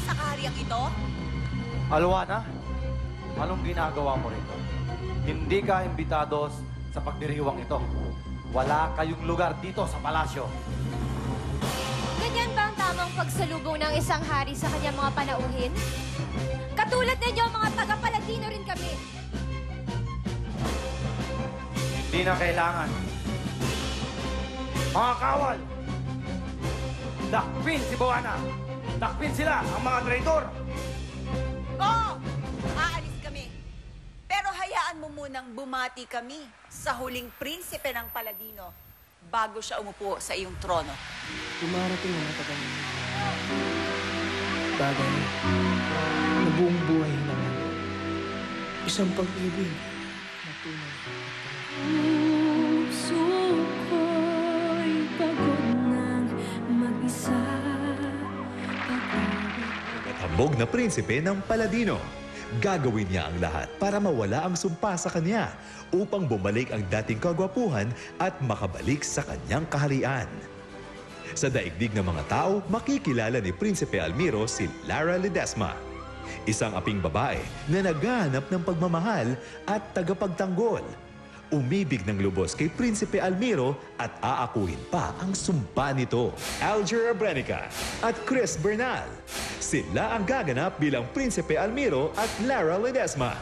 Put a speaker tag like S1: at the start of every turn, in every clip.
S1: sa kahariang ito?
S2: Alwana, anong ginagawa mo rito? Hindi ka imbitados sa pagdiriwang ito. Wala kayong lugar dito sa palasyo.
S3: Ganyan ba ang tamang pagsalubong ng isang hari sa kanyang mga panauhin? Katulad ninyo, mga taga-Paladino rin kami.
S2: Hindi na kailangan. Mga kawal! Dakpin si Buana! Dakpin sila, ang mga traitor!
S1: Oo! Aalis kami. Pero hayaan mo munang bumati kami sa huling prinsipe ng Paladino bago siya umupo sa iyong trono.
S4: Dumarating ang matagal bagay na buong buhay naman. Isang pag-ibig na tunay.
S5: Puso ko'y pagod ng mag-isa.
S6: Hambog na prinsipe ng Paladino. Gagawin niya ang lahat para mawala ang sumpa sa kanya upang bumalik ang dating kagwapuhan at makabalik sa kanyang kaharian. Sa daigdig ng mga tao, makikilala ni Prinsipe Almiro si Lara Ledesma, isang aping babae na naghahanap ng pagmamahal at tagapagtanggol. Umibig ng lubos kay Prinsipe Almiro at aakuhin pa ang sumpa nito. Alger Abrenica at Chris Bernal. Sila ang gaganap bilang Prinsipe Almiro at Lara Ledesma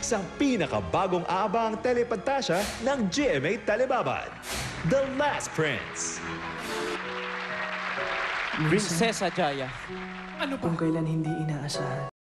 S6: sa pinakabagong aabang telepantasya ng GMA Telebabad, The Last Prince.
S7: Prinsesa Jaya.
S4: Kung kailan hindi inaasahan.